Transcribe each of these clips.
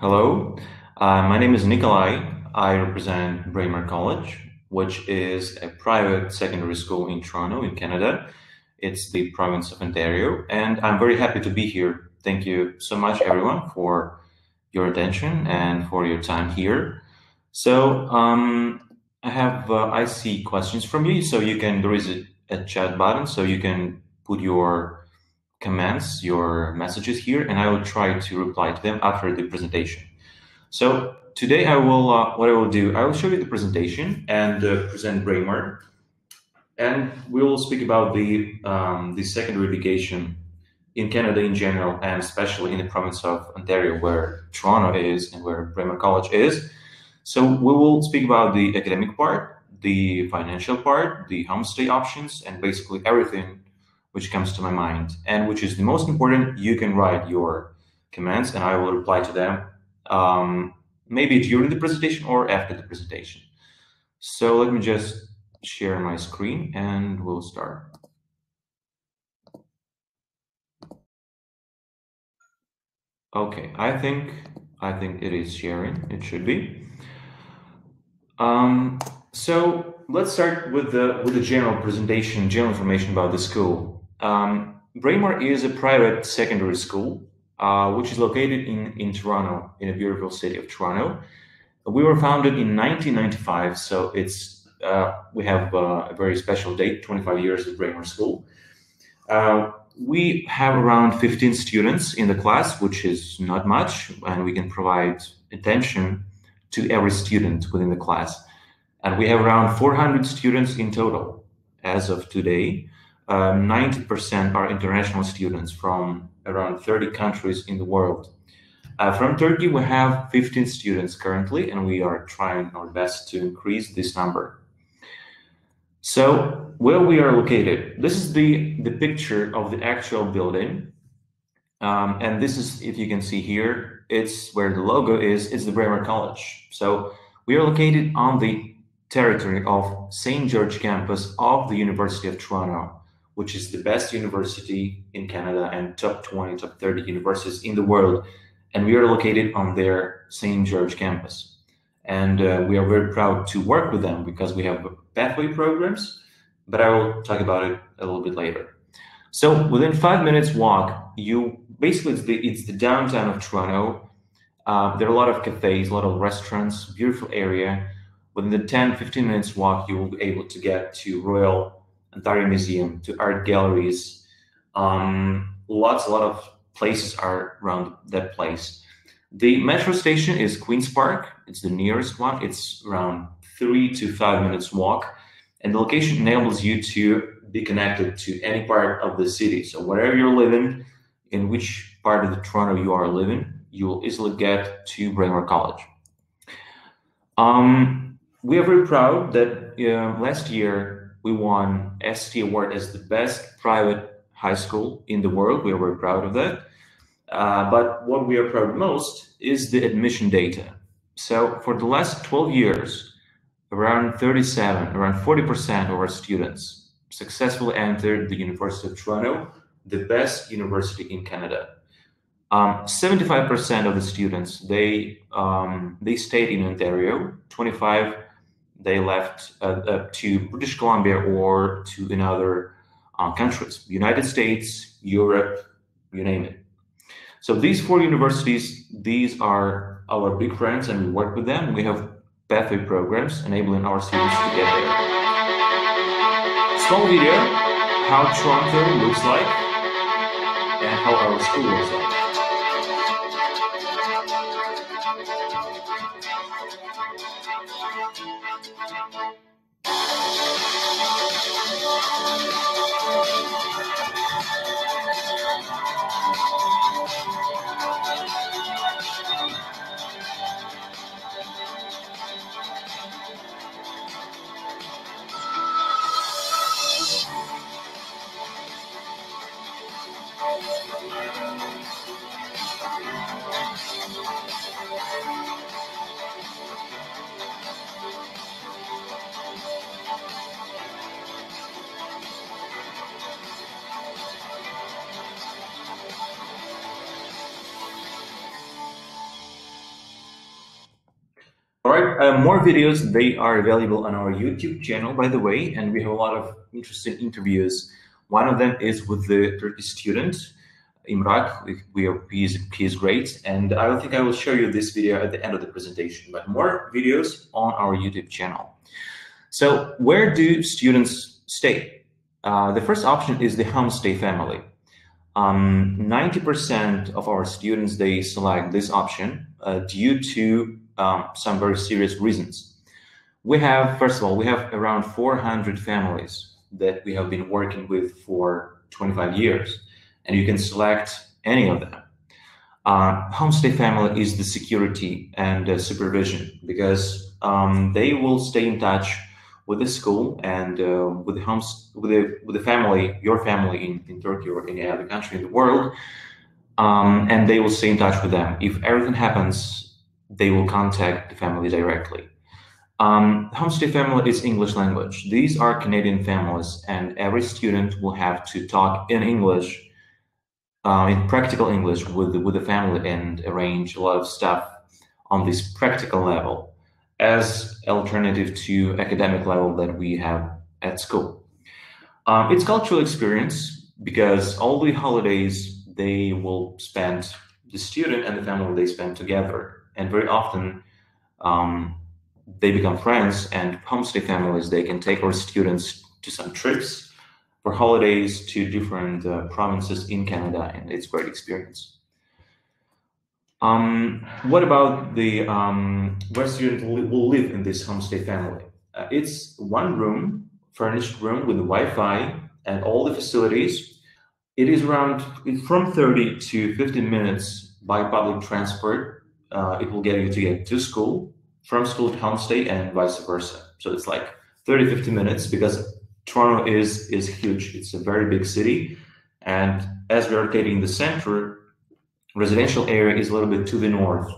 Hello, my name is Nikolai. I represent Braemar College, which is a private secondary school in Toronto, in Canada. It's the province of Ontario, and I'm very happy to be here. Thank you so much, everyone, for your attention and for your time here. So, I see questions from you. So there is a chat button, so you can put your comments, your messages here, and I will try to reply to them after the presentation. So today what I will do, I will show you the presentation and present Braemar, and we will speak about the secondary education in Canada in general, and especially in the province of Ontario, where Toronto is and where Braemar College is. So we will speak about the academic part, the financial part, the homestay options, and basically everything which comes to my mind, and which is the most important. You can write your comments and I will reply to them, maybe during the presentation or after the presentation. So let me just share my screen and we'll start. Okay, I think it is sharing. It should be. So let's start with the general presentation, general information about the school. Braemar is a private secondary school, which is located in Toronto, in a beautiful city of Toronto. We were founded in 1995, so we have a very special date, 25 years of Braemar School. We have around 15 students in the class, which is not much, and we can provide attention to every student within the class. And we have around 400 students in total as of today. 90% are international students from around 30 countries in the world. From Turkey, we have 15 students currently, and we are trying our best to increase this number. So where we are located, this is the picture of the actual building. And this is, if you can see here, it's where the logo is, it's the Braemar College. So we are located on the territory of St. George campus of the University of Toronto, which is the best university in Canada and top 20, top 30 universities in the world. And we are located on their St. George campus. And we are very proud to work with them because we have pathway programs, but I will talk about it a little bit later. So within 5 minutes walk, it's the downtown of Toronto. There are a lot of cafes, a lot of restaurants, beautiful area. Within the 10-15 minutes walk, you will be able to get to Royal Ontario Museum, to art galleries. A lot of places are around that place. The metro station is Queen's Park. It's the nearest one. It's around 3 to 5 minutes walk. And the location enables you to be connected to any part of the city. So wherever you're living, in which part of the Toronto you are living, you will easily get to Braemar College. We are very proud that last year we won ST Award as the best private high school in the world. We are very proud of that. But what we are proud most is the admission data. So for the last 12 years, around 40% of our students successfully entered the University of Toronto, the best university in Canada. 75% of the students, they stayed in Ontario, 25 they left to British Columbia or to another countries, United States, Europe, you name it. So these 4 universities, these are our big friends and we work with them. We have pathway programs enabling our students to get there. Small video, how Toronto looks like and how our school looks like. All right, more videos, they are available on our YouTube channel, by the way, and we have a lot of interesting interviews. One of them is with the Turkish student, Imrak. He is great, and I think I will show you this video at the end of the presentation, but more videos on our YouTube channel. So where do students stay? The first option is the homestay family. 90% of our students, they select this option due to some very serious reasons. We have, first of all, we have around 400 families that we have been working with for 25 years, and you can select any of them. Homestay family is the security and supervision, because they will stay in touch with the school and with the family, your family in Turkey or any other country in the world, and they will stay in touch with them. If everything happens, they will contact the family directly. Homestay family is English language. These are Canadian families, and every student will have to talk in English, in practical English with the family, and arrange a lot of stuff on this practical level as alternative to academic level that we have at school. It's cultural experience because all the holidays they will spend, the student and the family, they spend together, and very often they become friends, and homestay families, they can take our students to some trips for holidays to different provinces in Canada, and it's a great experience. What about the where students will live in this homestay family? It's one room, furnished room with Wi-Fi and all the facilities. It is from 30 to 15 minutes by public transport. It will get you to get to school, from school to homestay, and vice versa. So it's like 30-50 minutes, because Toronto is huge. It's a very big city, and as we are located in the center, residential area is a little bit to the north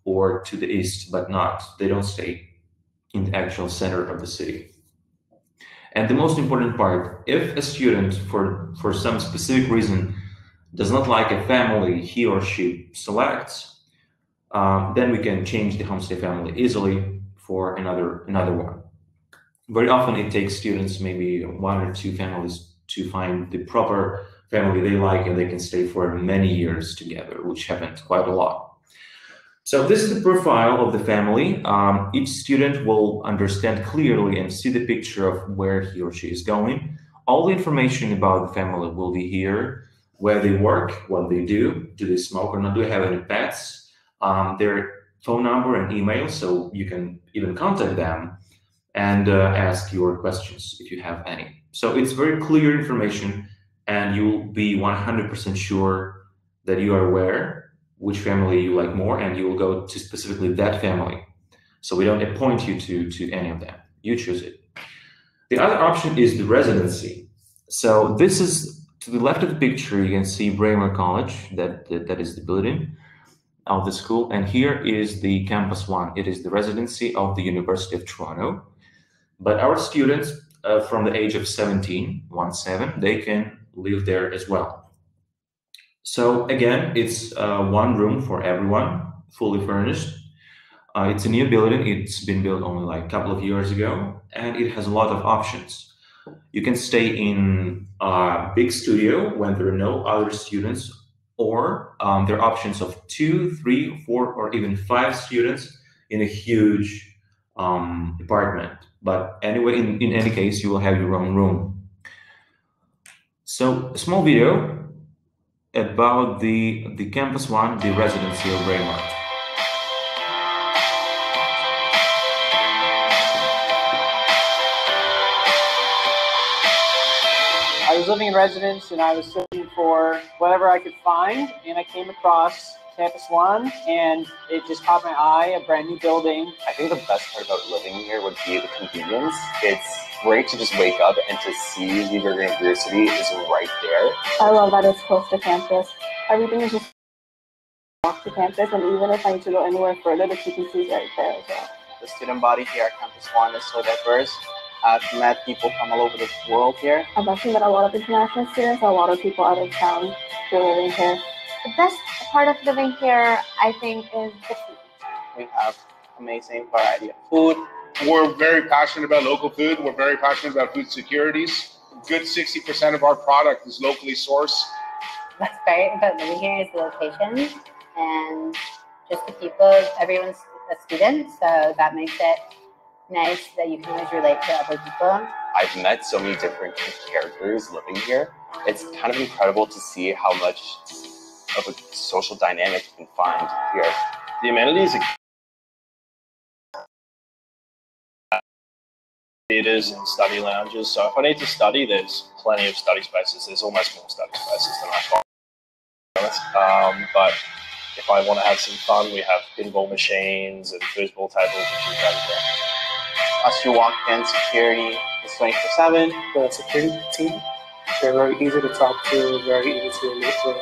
or to the east, but they don't stay in the actual center of the city. And the most important part, if a student for some specific reason does not like a family he or she selects, then we can change the homestay family easily for another one. Very often it takes students maybe 1 or 2 families to find the proper family they like, and they can stay for many years together, which happens quite a lot. So this is the profile of the family. Each student will understand clearly and see the picture of where he or she is going. All the information about the family will be here: where they work, what they do they smoke or not, do they have any pets, their phone number and email, so you can even contact them and ask your questions if you have any. So it's very clear information, and you'll be 100% sure that you are aware which family you like more, and you will go to specifically that family. So we don't appoint you to any of them. You choose it. The other option is the residency. So this is, to the left of the picture, you can see Braemar College, that is the building of the school, and here is the campus 1. It is the residency of the University of Toronto. But our students from the age of 17, they can live there as well. So again, it's one room for everyone, fully furnished. It's a new building. It's been built only like a couple of years ago, and it has a lot of options. You can stay in a big studio when there are no other students, or there are options of 2, 3, 4, or even 5 students in a huge apartment. But anyway, in any case, you will have your own room. So a small video about the campus 1, the residency of Braemar. I was living in residence, and I was searching for whatever I could find, and I came across Campus 1, and it just caught my eye, a brand new building. I think the best part about living here would be the convenience. It's great to just wake up and to see the university is right there. I love that it's close to campus. Everything is just off to campus, and even if I need to go anywhere further, the TTC is right there as well. The student body here at Campus 1 is so diverse. I've met people from all over the world here. I've actually met a lot of international students, a lot of people out of town who are living here. The best part of living here, I think, is the food. We have amazing variety of food. We're very passionate about local food. We're very passionate about food securities. Good 60% of our product is locally sourced. What's great about living here is the location and just the people. Everyone's a student, so that makes it nice that you can always relate to other people. I've met so many different characters living here. It's kind of incredible to see how much of a social dynamic you can find here. The amenities, theaters and study lounges. So if I need to study, there's plenty of study spaces. There's almost more study spaces than I find. But if I want to have some fun, we have pinball machines and foosball tables, which is very great. As you walk in, security is 24/7. The security team, they're very easy to talk to, very easy to relate to.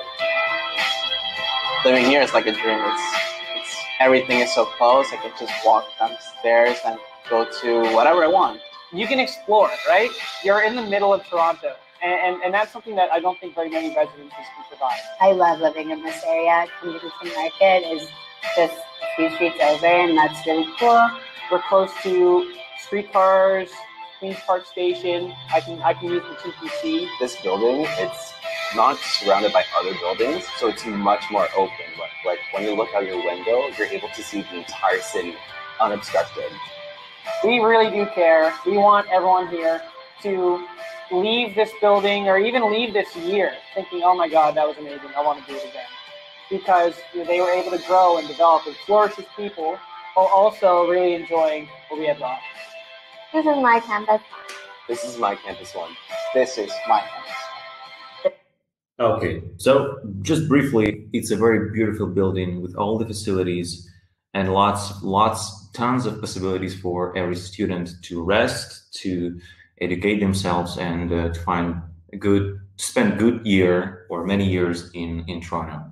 Living here is like a dream. It's everything is so close. I can just walk downstairs and go to whatever I want. You can explore, right? You're in the middle of Toronto, and that's something that I don't think very many residences can provide. I love living in this area. Kensington Market is just a few streets over, and that's really cool. We're close to streetcars, Queens Park Station. I can use the TTC. This building, it's not surrounded by other buildings, so it's much more open. Like when you look out your window, you're able to see the entire city unobstructed. We really do care. We want everyone here to leave this building or even leave this year thinking, oh my God, that was amazing. I want to do it again. Because they were able to grow and develop and flourish as people while also really enjoying what we had left. This is my campus. This is my campus one. This is my campus. Okay, so just briefly, it's a very beautiful building with all the facilities and tons of possibilities for every student to rest, to educate themselves, and to spend good year or many years in Toronto.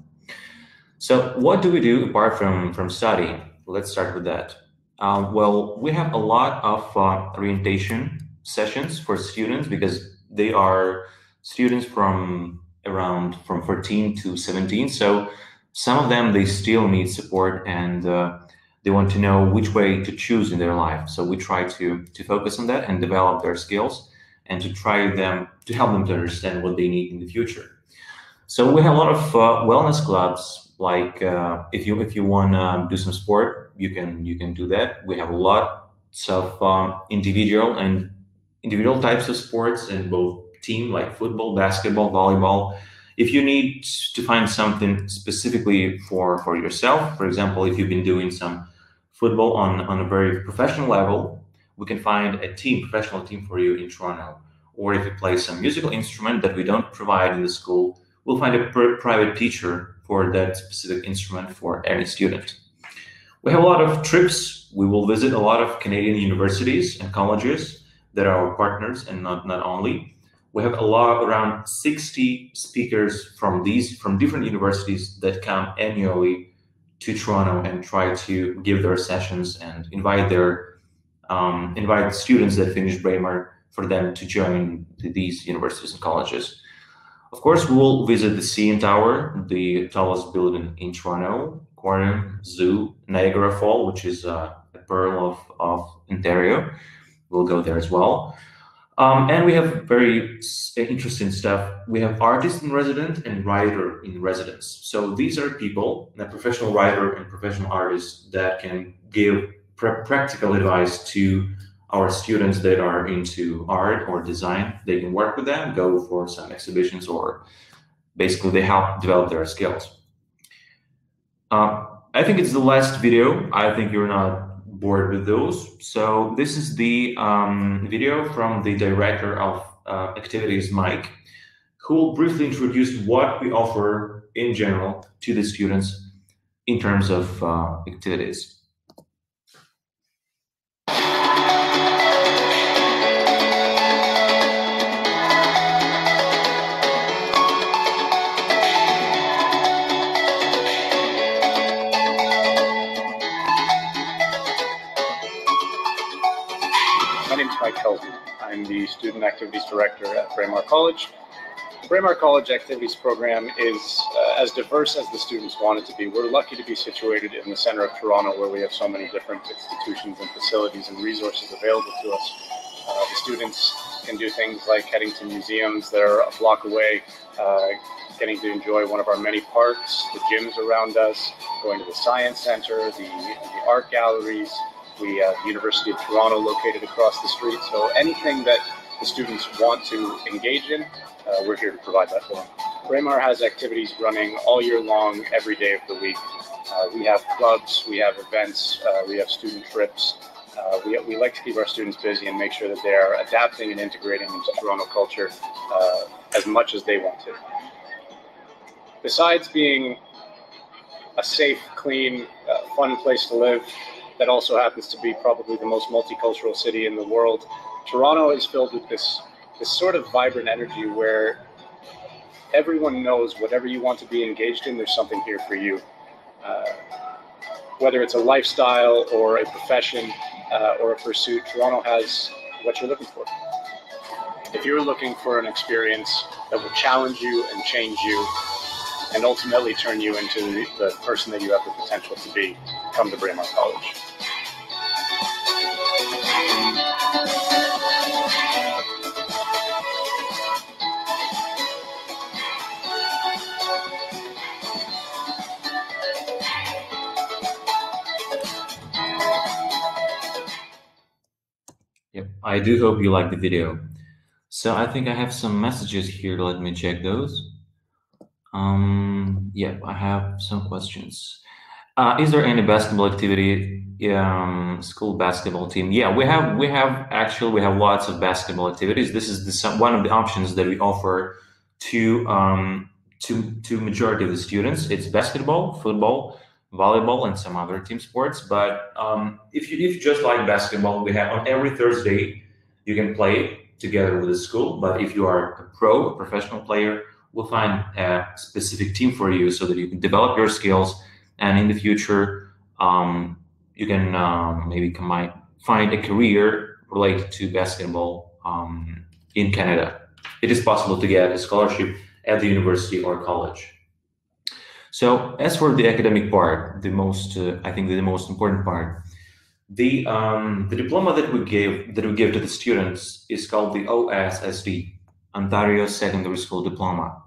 So what do we do apart from study? Let's start with that. Well, we have a lot of orientation sessions for students because they are students from 14 to 17. So some of them, they still need support and they want to know which way to choose in their life. So we try to focus on that and develop their skills and to help them to understand what they need in the future. So we have a lot of wellness clubs. Like if you want to do some sport, you can do that. We have lots of individual types of sports in both team, like football, basketball, volleyball. If you need to find something specifically for yourself, for example, if you've been doing some football on a very professional level, we can find a professional team for you in Toronto. Or if you play some musical instrument that we don't provide in the school, we'll find a private teacher for that specific instrument for any student. We have a lot of trips. We will visit a lot of Canadian universities and colleges that are our partners, and not only. We have around 60 speakers from different universities that come annually to Toronto and try to give their sessions and invite students that finish Braemar for them to join these universities and colleges. Of course, we will visit the CN Tower, the tallest building in Toronto, aquarium, zoo, Niagara Falls, which is a pearl of Ontario. We'll go there as well. And we have very interesting stuff. We have artist in residence and writer in residence. So these are people, a professional writer and professional artist that can give practical advice to our students that are into art or design. They can work with them, go for some exhibitions, or basically they help develop their skills. I think it's the last video. I think you're not bored with those. So this is the video from the director of activities, Mike, who will briefly introduce what we offer in general to the students in terms of activities. My name is Mike Kelton. I'm the Student Activities Director at Braemar College. Braemar College Activities Program is as diverse as the students want it to be. We're lucky to be situated in the center of Toronto, where we have so many different institutions and facilities and resources available to us. The students can do things like heading to museums that are a block away, getting to enjoy one of our many parks, the gyms around us, going to the Science Center, the art galleries. We have the University of Toronto located across the street. So anything that the students want to engage in, we're here to provide that for them. Braemar has activities running all year long, every day of the week. We have clubs, we have events, we have student trips. We like to keep our students busy and make sure that they are adapting and integrating into Toronto culture as much as they want to. Besides being a safe, clean, fun place to live, that also happens to be probably the most multicultural city in the world, Toronto is filled with this sort of vibrant energy where everyone knows whatever you want to be engaged in, there's something here for you. Whether it's a lifestyle or a profession or a pursuit, Toronto has what you're looking for. If you're looking for an experience that will challenge you and change you and ultimately turn you into the person that you have the potential to be, come to Braemar College. Yep, I do hope you like the video. So I think I have some messages here. Let me check those. Yeah, I have some questions. Is there any basketball activity? School basketball team? Yeah, we have lots of basketball activities. This is one of the options that we offer to majority of the students. It's basketball, football, volleyball, and some other team sports. But if you just like basketball, we have on every Thursday you can play together with the school. But if you are a professional player, we'll find a specific team for you so that you can develop your skills, and in the future you can maybe find a career related to basketball in Canada. It is possible to get a scholarship at the university or college. So as for the academic part, I think the most important part, the diploma that we give to the students is called the OSSD, Ontario Secondary School Diploma.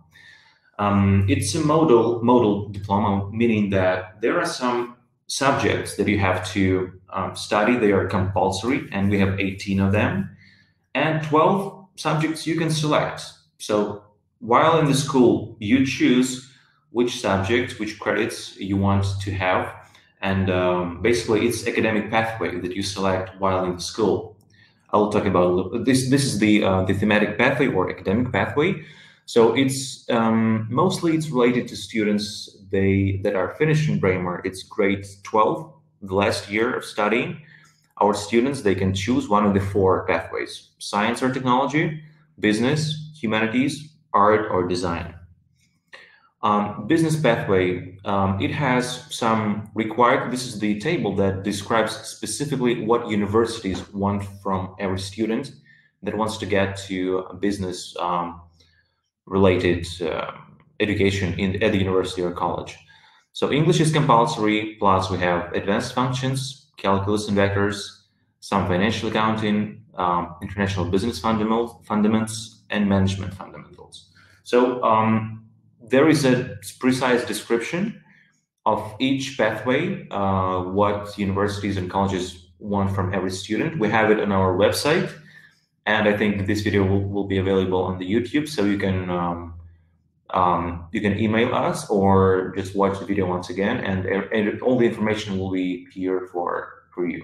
It's a modal diploma, meaning that there are some subjects that you have to study. They are compulsory, and we have 18 of them, and 12 subjects you can select. So while in the school, you choose which subjects, which credits you want to have, and basically it's academic pathway that you select while in the school. I'll talk about this. This is the thematic pathway or academic pathway. So it's mostly it's related to students that are finishing Braemar. It's grade 12, the last year of studying. Our students, they can choose one of the 4 pathways: science or technology, business, humanities, art, or design. Business pathway, it has some required. This is the table that describes specifically what universities want from every student that wants to get to a business related education at the university or college. So English is compulsory, plus we have advanced functions, calculus and vectors, some financial accounting, international business fundamentals, and management fundamentals. So there is a precise description of each pathway, what universities and colleges want from every student. We have it on our website, and I think this video will be available on the YouTube, so you can email us or just watch the video once again, and all the information will be here for you.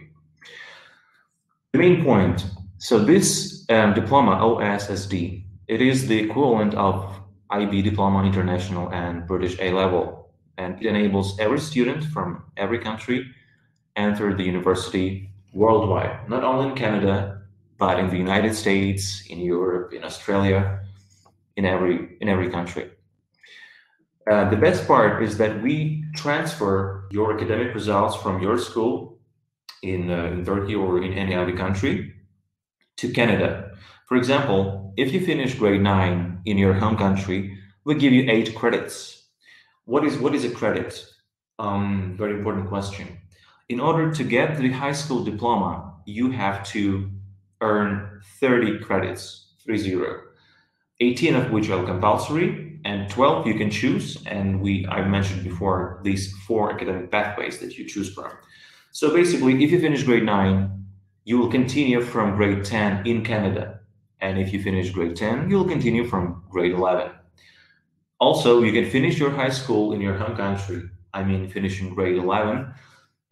The main point, so this diploma, OSSD, it is the equivalent of IB Diploma International and British A-Level, and it enables every student from every country enter the university worldwide, not only in Canada, but in the United States, in Europe, in Australia, in every country. The best part is that we transfer your academic results from your school in Turkey or in any other country to Canada. For example, if you finish grade 9 in your home country, we give you 8 credits. What is a credit? Very important question. In order to get the high school diploma, you have to earn 30 credits, 30. 18 of which are compulsory, and 12 you can choose. And I've mentioned before these 4 academic pathways that you choose from. So basically, if you finish grade 9, you will continue from grade 10 in Canada. And if you finish grade 10, you'll continue from grade 11. Also, you can finish your high school in your home country. I mean, finishing grade 11,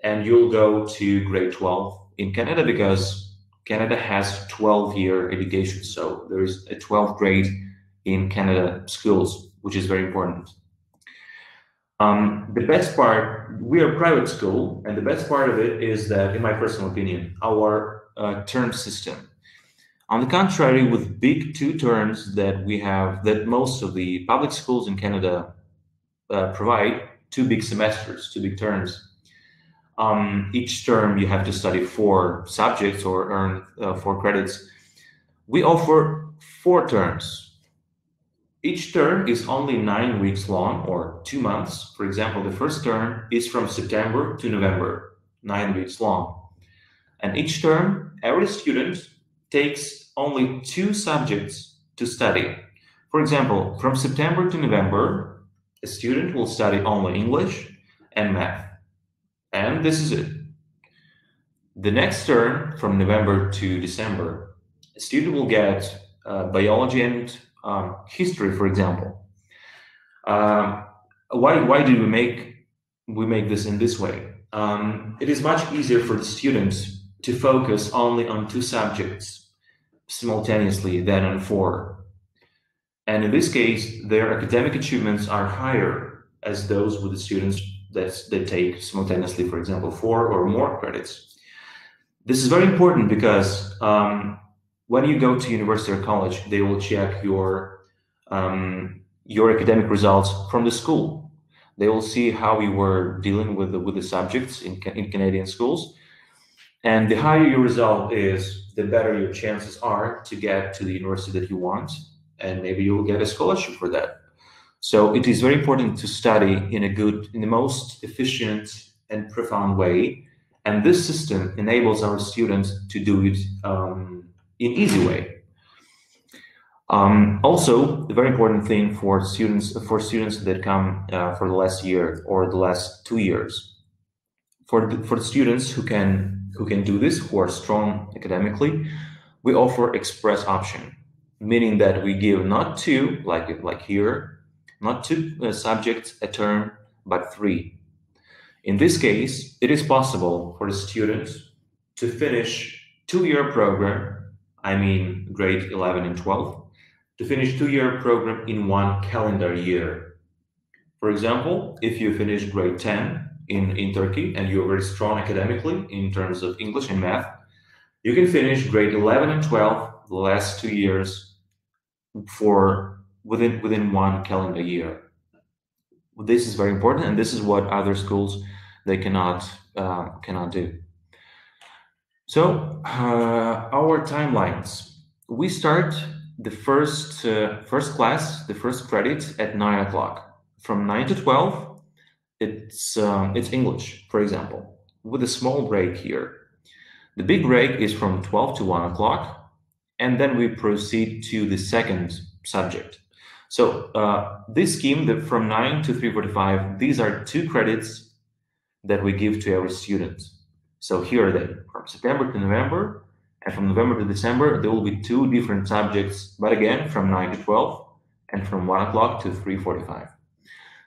and you'll go to grade 12 in Canada, because Canada has 12-year education. So there is a 12th grade in Canada schools, which is very important. The best part, we are a private school, and the best part of it is that, in my personal opinion, our term system. On the contrary, with big 2 terms that we have, that most of the public schools in Canada provide, 2 big semesters, 2 big terms. Each term you have to study 4 subjects or earn 4 credits. We offer 4 terms. Each term is only 9 weeks long, or 2 months. For example, the first term is from September to November, 9 weeks long. And each term, every student takes only 2 subjects to study. For example, from September to November, a student will study only English and math. And this is it. The next term, from November to December, a student will get biology and history, for example. Why do we make this in this way? It is much easier for the students to focus only on 2 subjects simultaneously than on 4. And in this case, their academic achievements are higher as those with the students that take simultaneously, for example, 4 or more credits. This is very important because when you go to university or college, they will check your academic results from the school. They will see how you were dealing with the subjects in Canadian schools. And the higher your result is, the better your chances are to get to the university that you want, and maybe you will get a scholarship for that. So it is very important to study in the most efficient and profound way. And this system enables our students to do it in easy way. Also, a very important thing for students that come for the last year or the last 2 years, for the students who can do this, who are strong academically, we offer express option, meaning that we give not 2, like here, not 2 subjects a term, but 3. In this case, it is possible for the students to finish 2-year program, I mean grade 11 and 12, to finish 2-year program in 1 calendar year. For example, if you finish grade 10 in Turkey and you're very strong academically in terms of English and math, you can finish grade 11 and 12 the last 2 years within 1 calendar year. This is very important, and this is what other schools they cannot do. So our timelines: we start the first class, the first credit at 9 o'clock. From 9 to 12, it's English, for example, with a small break here. The big break is from 12 to 1 o'clock, and then we proceed to the second subject. So this scheme, from 9 to 3:45, these are 2 credits that we give to every student. So here they, from September to November, and from November to December, there will be 2 different subjects, but again, from 9 to 12, and from 1 o'clock to 3:45.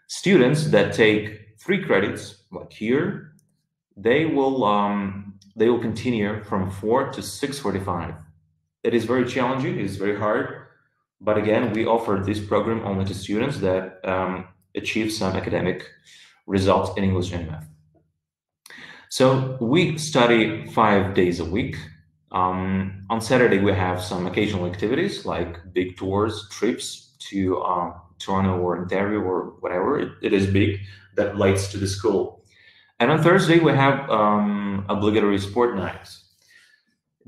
Students that take 3 credits, like here, they will continue from 4 to 6:45. It is very challenging, it is very hard, but again, we offer this program only to students that achieve some academic results in English and math. So we study 5 days a week. On Saturday, we have some occasional activities like big tours, trips to Toronto or Ontario or whatever it is big that relates to the school. And on Thursday, we have obligatory sport nights.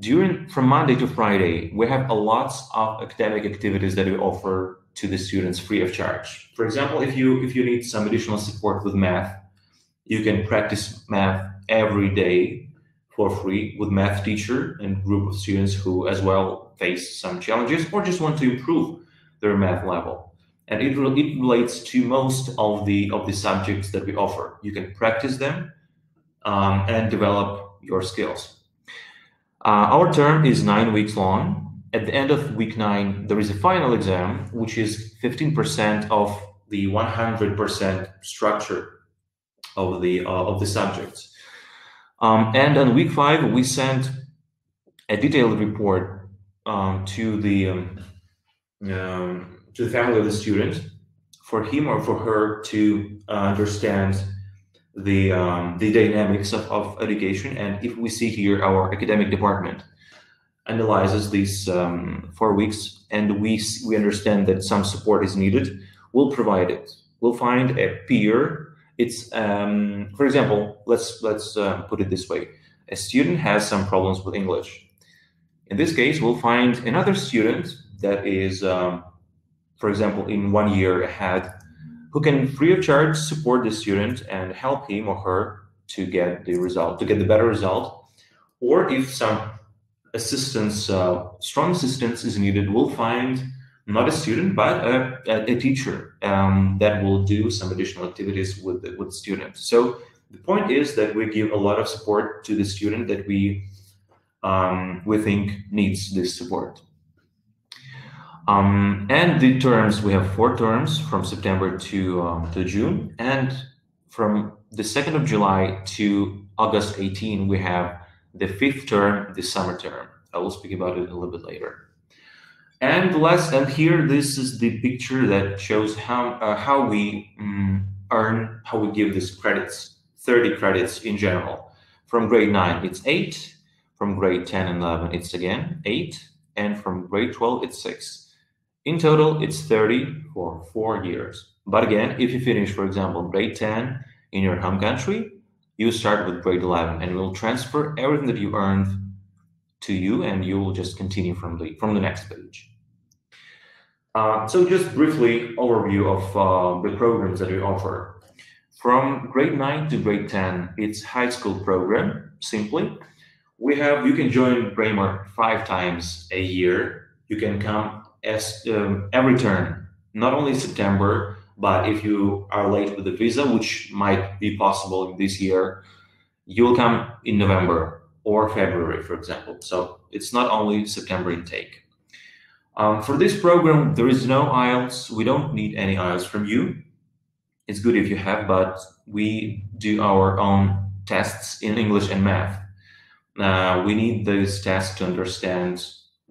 From Monday to Friday, we have a lot of academic activities that we offer to the students free of charge. For example, if you need some additional support with math, you can practice math every day for free with math teacher and group of students who as well face some challenges or just want to improve their math level. And it relates to most of the subjects that we offer. You can practice them and develop your skills. Our term is 9 weeks long. At the end of week 9, there is a final exam, which is 15% of the 100% structure of the subjects. And on week 5, we sent a detailed report to the family of the student for him or for her to understand the dynamics of education. And if we see here, our academic department analyzes these 4 weeks, and we understand that some support is needed, we'll provide it. We'll find a peer. It's for example, let's put it this way: a student has some problems with English. In this case, we'll find another student that is, for example, in 1 year ahead, who can free of charge support the student and help him or her to get the result, to get the better result. Or if some assistance, strong assistance is needed, we'll find not a student, but a teacher that will do some additional activities with the student. So the point is that we give a lot of support to the student that we think needs this support. And the terms, we have 4 terms from September to June, and from the 2nd of July to August 18, we have the 5th term, the summer term. I will speak about it a little bit later. And here, this is the picture that shows how we earn, how we give these credits, 30 credits in general. From grade 9, it's 8. From grade 10 and 11, it's again 8. And from grade 12, it's 6. In total, it's 30 for 4 years. But again, if you finish, for example, grade 10 in your home country, you start with grade 11, and we'll transfer everything that you earned to you, and you will just continue from the next page. So just briefly overview of the programs that we offer. From grade 9 to grade 10, it's high school program, simply. You can join Braemar 5 times a year. You can come as every term, not only September, but if you are late with the visa, which might be possible this year, you'll come in November or February, for example. So it's not only September intake. For this program, there is no IELTS. We don't need any IELTS from you. It's good if you have, but we do our own tests in English and math. We need those tests to understand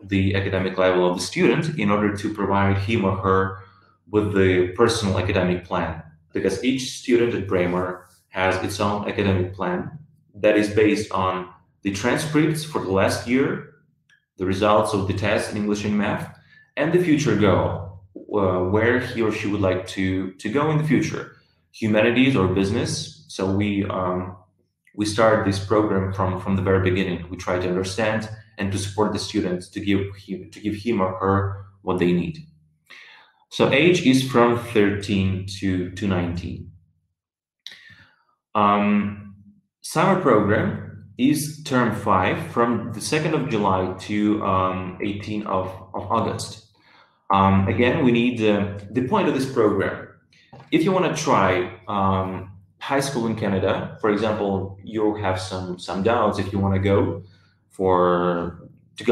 the academic level of the student in order to provide him or her with the personal academic plan, because each student at Braemar has its own academic plan that is based on the transcripts for the last year, the results of the test in English and math, and the future goal, where he or she would like to go in the future, humanities or business. So we start this program from the very beginning. We try to understand and to support the students to give him or her what they need. So age is from 13 to 19. Summer program is term 5 from the 2nd of July to 18 of August. Again, we need the point of this program. If you want to try high school in Canada, for example, you have some doubts if you want to go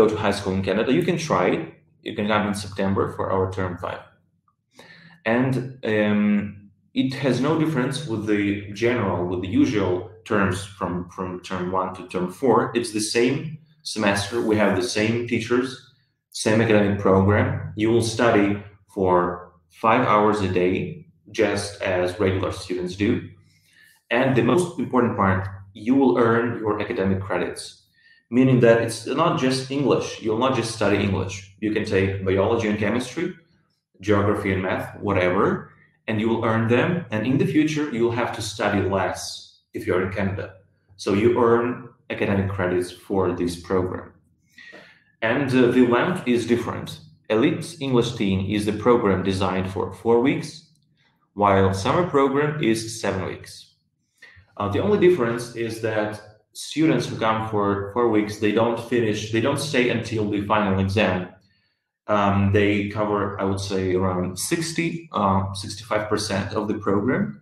to high school in Canada, you can try it. You can come in September for our term 5. And it has no difference with the usual terms from term 1 to term 4. It's the same semester. We have the same teachers, same academic program. You will study for 5 hours a day, just as regular students do. And the most important part, you will earn your academic credits, meaning that it's not just English. You'll not just study English. You can take biology and chemistry, geography and math, whatever, and you will earn them. And in the future, you'll have to study less if you're in Canada. So you earn academic credits for this program. And the length is different. Elite English Teen is the program designed for 4 weeks, while summer program is 7 weeks. The only difference is that students who come for 4 weeks, they don't stay until the final exam. They cover, I would say, around 65% of the program,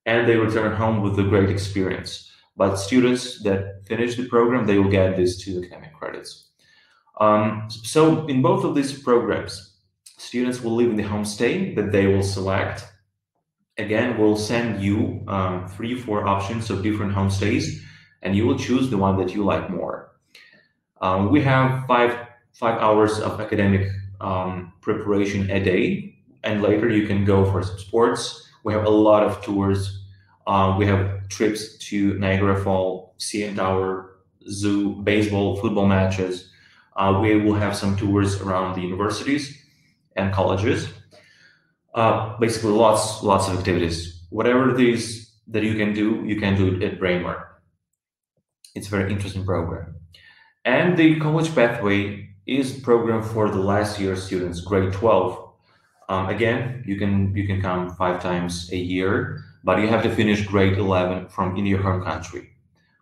and they return home with a great experience. But students that finish the program, they will get these 2 academic credits. So in both of these programs, students will live in the homestay that they will select. Again, we'll send you 3-4 options of different homestays, and you will choose the one that you like more. We have 5 hours of academic preparation a day, and later you can go for some sports. We have a lot of tours. We have trips to Niagara Falls, CN Tower, zoo, baseball, football matches. We will have some tours around the universities and colleges. Basically, lots of activities. Whatever it is that you can do it at Braemar. It's a very interesting program. And the college pathway is a program for the last year students, grade 12. Again, you can come 5 times a year, but you have to finish grade 11 in your home country.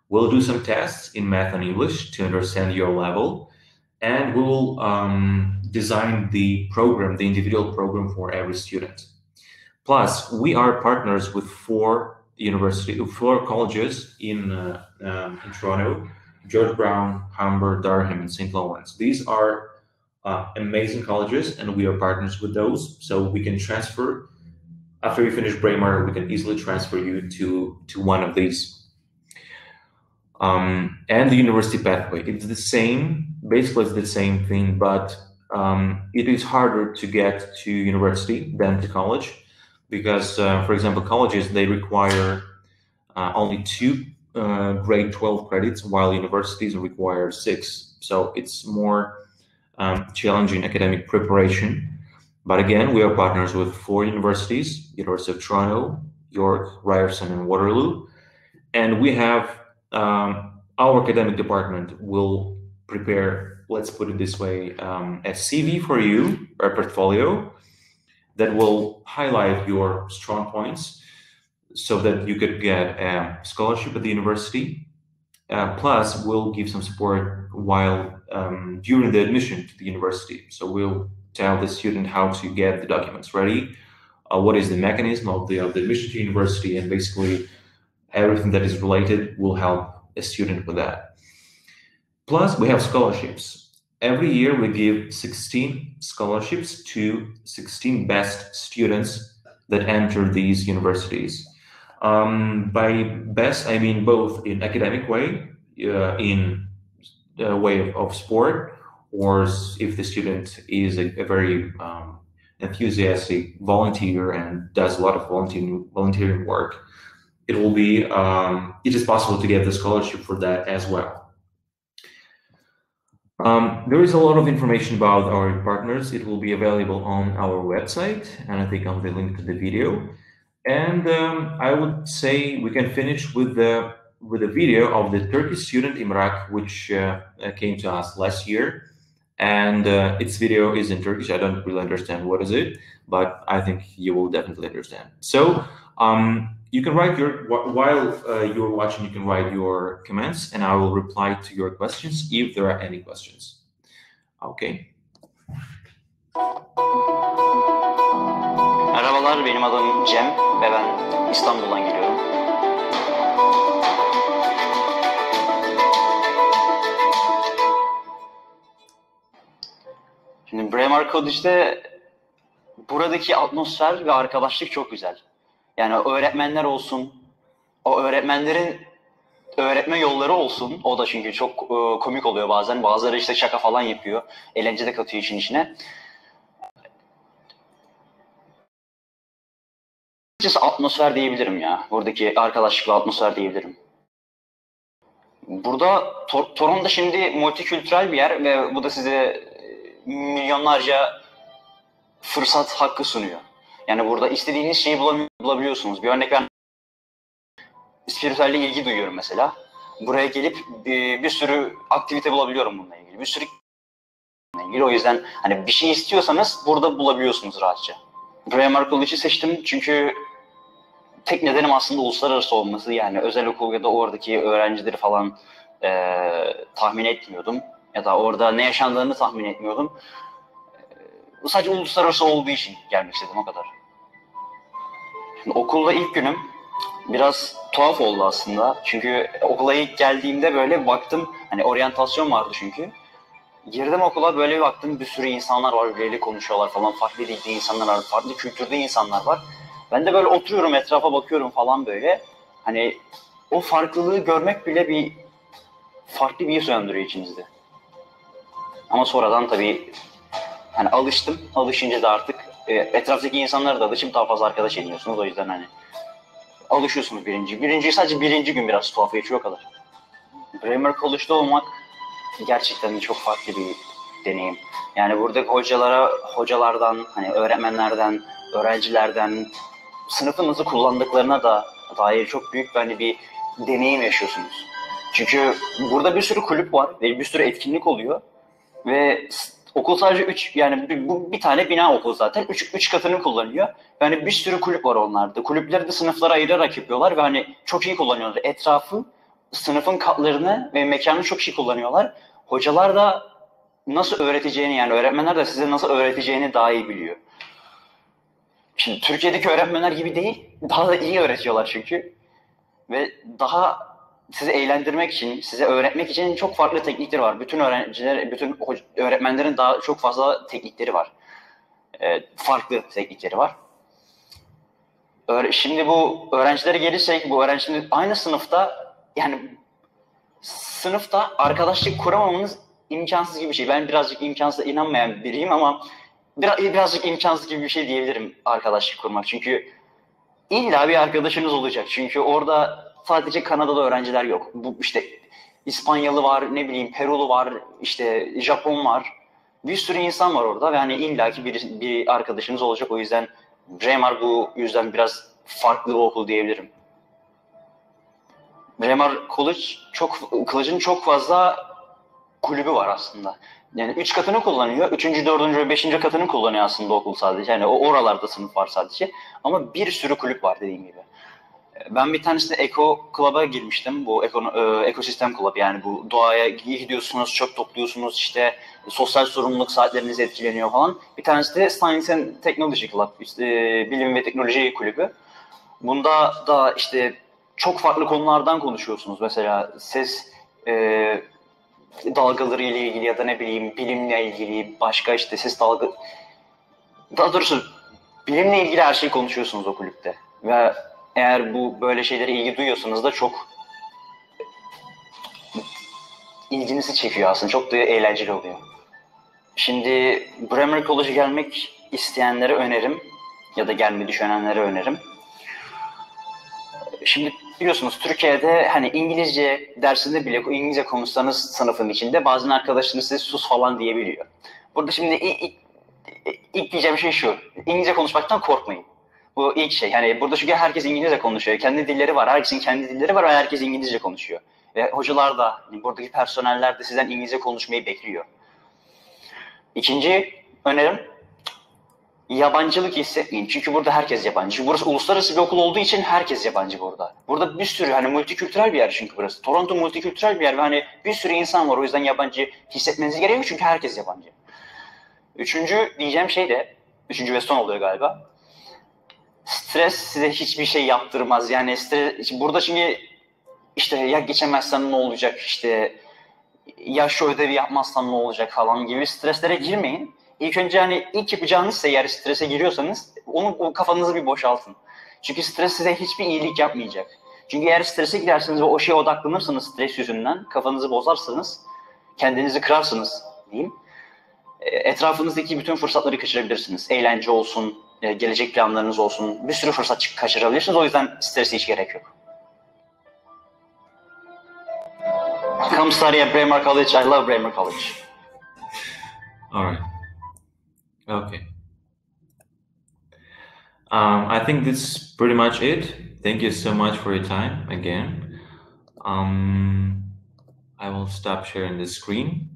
We'll do some tests in math and English to understand your level, and we'll design the program, the individual program for every student. Plus, we are partners with 4 colleges in Toronto: George Brown, Humber, Durham, and St. Lawrence. These are amazing colleges, and we are partners with those, so we can transfer. After you finish Braemar, we can easily transfer you to one of these. And the university pathway, it's the same. Basically, it's the same thing, but it is harder to get to university than to college, because, for example, colleges, they require only 2 grade 12 credits, while universities require 6. So it's more challenging academic preparation. But again, we are partners with 4 universities: University of Toronto, York, Ryerson, and Waterloo. And we have our academic department will prepare, let's put it this way, a CV for you, or a portfolio that will highlight your strong points so that you could get a scholarship at the university. Plus, we'll give some support while during the admission to the university. So we'll tell the student how to get the documents ready, what is the mechanism of the admission to university, and basically everything that is related will help a student with that. Plus, we have scholarships. Every year we give 16 scholarships to 16 best students that enter these universities. By best, I mean both in academic way, in the way of sport, or if the student is a very enthusiastic volunteer and does a lot of volunteering work, it is possible to get the scholarship for that as well. There is a lot of information about our partners. It will be available on our website, and I think on the link to the video. And I would say we can finish with a video of the Turkish student Imrak, which came to us last year. And its video is in Turkish. I don't really understand what is it, but I think you will definitely understand. So you can write while you're watching, you can write your comments, and I will reply to your questions if there are any questions. Okay. Merhabalar, benim adım Cem ve ben İstanbul'dan geliyorum. Şimdi Braemar College'de buradaki atmosfer ve arkadaşlık çok güzel. Yani öğretmenler olsun, o öğretmenlerin öğretme yolları olsun, o da çünkü çok komik oluyor bazen. Bazıları işte şaka falan yapıyor, eğlence de katıyor işin içine. Atmosfer diyebilirim ya. Buradaki arkadaşlıkla atmosfer diyebilirim. Burada Toronto şimdi multikültürel bir yer ve bu da size milyonlarca fırsat hakkı sunuyor. Yani burada istediğiniz şeyi bulabiliyorsunuz. Bir örnek ben spiritüelle ilgi duyuyorum mesela. Buraya gelip bir sürü aktivite bulabiliyorum bununla ilgili. Bir sürü ilgili. O yüzden hani bir şey istiyorsanız burada bulabiliyorsunuz rahatça. Braemar College'i seçtim çünkü tek nedenim aslında uluslararası olması. Yani özel okul ya da oradaki öğrencileri falan tahmin etmiyordum. Ya da orada ne yaşandığını tahmin etmiyordum. Sadece uluslararası olduğu için gelmek istedim, o kadar. Şimdi okulda ilk günüm biraz tuhaf oldu aslında. Çünkü okula ilk geldiğimde böyle baktım, hani oryantasyon vardı çünkü. Girdim okula, böyle bir baktım, bir sürü insanlar var, birbirleriyle konuşuyorlar falan. Farklı dilde insanlar var, farklı kültürde insanlar var. Ben de böyle oturuyorum, etrafa bakıyorum falan böyle. Hani o farklılığı görmek bile bir farklı bir his uyandırıyor içinizde. Ama sonradan tabii hani alıştım. Alışınca da artık etraftaki insanlara da alışıp daha fazla arkadaş ediniyorsunuz. O yüzden hani alışıyorsunuz sadece birinci gün biraz tuhaf geçiyor, o kadar. Braemar College'da olmak gerçekten çok farklı bir deneyim. Yani buradaki hocalardan, hani öğretmenlerden, öğrencilerden, sınıfı nasıl kullandıklarına da dair çok büyük bir deneyim yaşıyorsunuz. Çünkü burada bir sürü kulüp var ve bir sürü etkinlik oluyor ve okul sadece 3, yani bu bir tane bina okul zaten. 3 katını kullanıyor. Yani bir sürü kulüp var onlarda. Kulüpleri de sınıflara ayırarak yapıyorlar ve hani çok iyi kullanıyorlar. Etrafı, sınıfın katlarını ve mekanı çok iyi kullanıyorlar. Hocalar da nasıl öğreteceğini, yani öğretmenler de size nasıl öğreteceğini daha iyi biliyor. Şimdi Türkiye'deki öğretmenler gibi değil, daha da iyi öğretiyorlar çünkü. Ve daha sizi eğlendirmek için, size öğretmek için çok farklı teknikleri var. Bütün öğretmenlerin daha çok fazla teknikleri var. Farklı teknikleri var. Şimdi bu öğrencilere gelirsek, bu öğrencilerin aynı sınıfta, yani sınıfta arkadaşlık kuramamanız imkansız gibi bir şey. Ben birazcık imkansıza inanmayan biriyim ama birazcık imkansız gibi bir şey diyebilirim arkadaşlık kurmak. Çünkü illa bir arkadaşınız olacak. Çünkü orada sadece Kanadalı öğrenciler yok. Bu işte İspanyalı var, ne bileyim Perulu var, işte Japon var. Bir sürü insan var orada ve hani illaki bir arkadaşınız olacak. O yüzden Braemar bu yüzden biraz farklı bir okul diyebilirim. Braemar College'ın çok fazla kulübü var aslında. Yani 3 katını kullanıyor. 3. 4. ve 5. katını kullanıyor aslında okul sadece. Yani oralarda sınıf var sadece. Ama bir sürü kulüp var dediğim gibi. Ben bir tanesinde Eco Club'a girmiştim. Bu ekosistem Club, yani bu doğaya gidiyorsunuz, çöp topluyorsunuz, işte sosyal sorumluluk saatleriniz etkileniyor falan. Bir tanesi de Science and Technology Club, işte bilim ve teknoloji kulübü. Bunda da işte çok farklı konulardan konuşuyorsunuz. Mesela ses dalgaları ile ilgili ya da ne bileyim bilimle ilgili, başka işte ses dalga... Daha doğrusu bilimle ilgili her şeyi konuşuyorsunuz o kulüpte. Ve eğer böyle şeylere ilgi duyuyorsanız da çok ilginizi çekiyor aslında. Çok da eğlenceli oluyor. Şimdi Braemar College'a gelmek isteyenlere önerim ya da gelmeyi düşünenlere önerim. Şimdi biliyorsunuz Türkiye'de hani İngilizce dersinde bile İngilizce konuşsanız sınıfın içinde bazen arkadaşınız size sus falan diyebiliyor. Burada şimdi ilk diyeceğim şey şu: İngilizce konuşmaktan korkmayın. Bu ilk şey. Yani burada çünkü herkes İngilizce konuşuyor. Kendi dilleri var. Herkesin kendi dilleri var ve herkes İngilizce konuşuyor. Ve hocalar da, buradaki personeller de sizden İngilizce konuşmayı bekliyor. İkinci önerim, yabancılık hissetmeyin. Çünkü burada herkes yabancı. Çünkü burası uluslararası bir okul olduğu için herkes yabancı burada. Burada bir sürü multikültürel bir yer çünkü burası. Toronto multikültürel bir yer ve bir sürü insan var. O yüzden yabancı hissetmeniz gerekiyor çünkü herkes yabancı. Üçüncü diyeceğim şey de, üçüncü ve son oluyor galiba. Stres size hiçbir şey yaptırmaz. Yani stres, burada çünkü işte ya geçemezsen ne olacak, işte ya şu ödevi yapmazsan ne olacak falan gibi streslere girmeyin. İlk önce ilk yapacağınızsa, eğer strese giriyorsanız onu kafanızı bir boşaltın. Çünkü stres size hiçbir iyilik yapmayacak. Çünkü eğer strese girerseniz ve o şeye odaklanırsanız, stres yüzünden kafanızı bozarsanız, kendinizi kırarsınız diyeyim. Etrafınızdaki bütün fırsatları kaçırabilirsiniz. Eğlence olsun, gelecek planlarınız olsun, bir sürü fırsat kaçırabilirsiniz. O yüzden strese hiç gerek yok. Come study at Braemar College. I love Braemar College. All right. Okay. I think that's pretty much it. Thank you so much for your time again. I will stop sharing the screen.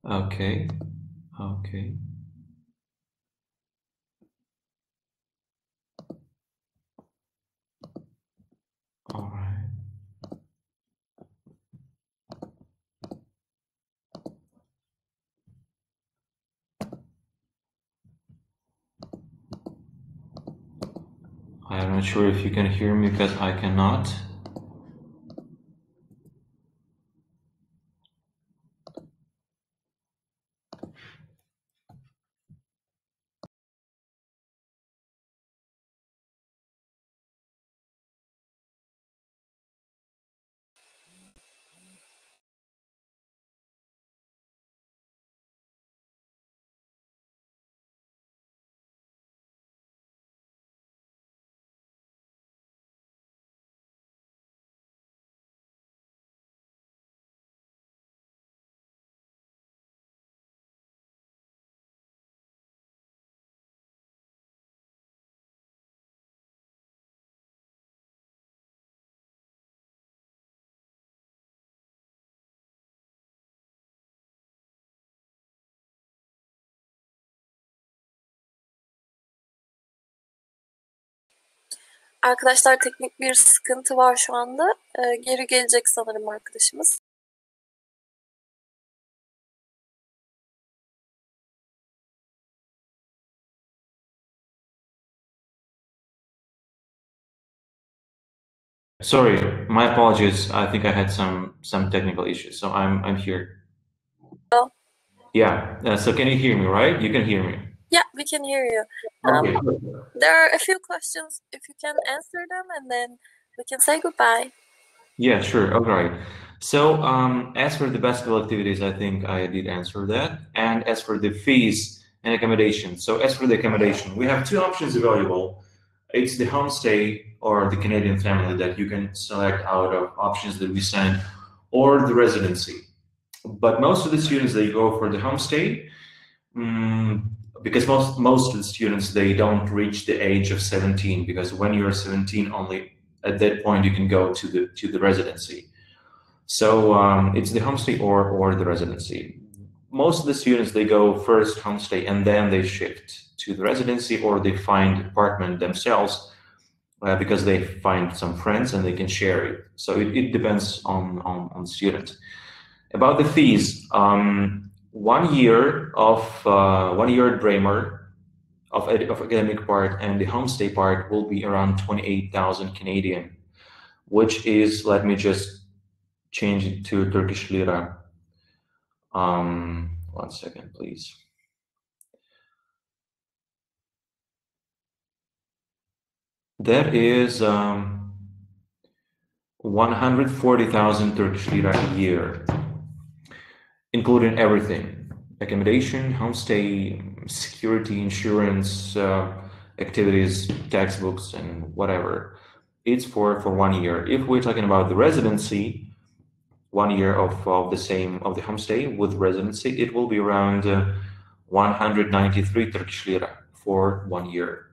Okay. Okay. All right. I'm not sure if you can hear me because I cannot. Arkadaşlar teknik bir sıkıntı var şu anda. Geri gelecek sanırım arkadaşımız. Sorry, my apologies. I think I had some technical issues, so I'm here. Oh. Yeah. So can you hear me? Right? You can hear me. Yeah, we can hear you. Okay. There are a few questions. If you can answer them, and then we can say goodbye. Yeah, sure. All right. So as for the basketball activities, I think I did answer that. And as for the fees and accommodation, so as for the accommodation, we have two options available. It's the homestay or the Canadian family that you can select out of options that we send, or the residency. But most of the students, they go for the homestay because most of the students, they don't reach the age of 17, because when you're 17, only at that point you can go to the residency. So it's the homestay or the residency. Most of the students, they go first homestay and then they shift to the residency, or they find apartment themselves because they find some friends and they can share it. So it depends on the student. About the fees, 1 year at Braemar of academic part and the homestay part will be around 28,000 Canadian, which is, let me just change it to Turkish lira. 1 second, please. That is 140,000 Turkish lira a year, including everything: accommodation, homestay, security, insurance, activities, textbooks, and whatever. It's for 1 year. If we're talking about the residency, 1 year of the homestay with residency, it will be around 193 Turkish lira for 1 year.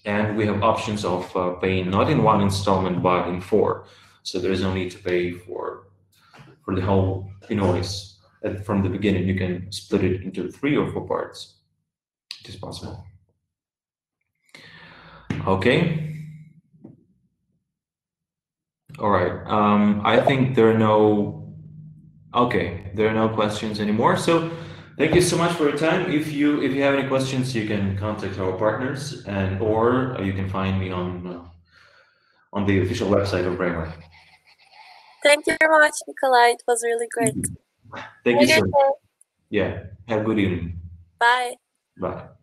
And we have options of paying not in one installment but in 4. So there is no need to pay for the whole invoice. From the beginning, you can split it into 3 or 4 parts. It is possible. Okay. All right. I think there are no questions anymore. So thank you so much for your time. If you have any questions, you can contact our partners, or you can find me on the official website of Braemar. Thank you very much, Nikolai. It was really great. Thank you so much. Yeah. Have a good evening. Bye. Bye.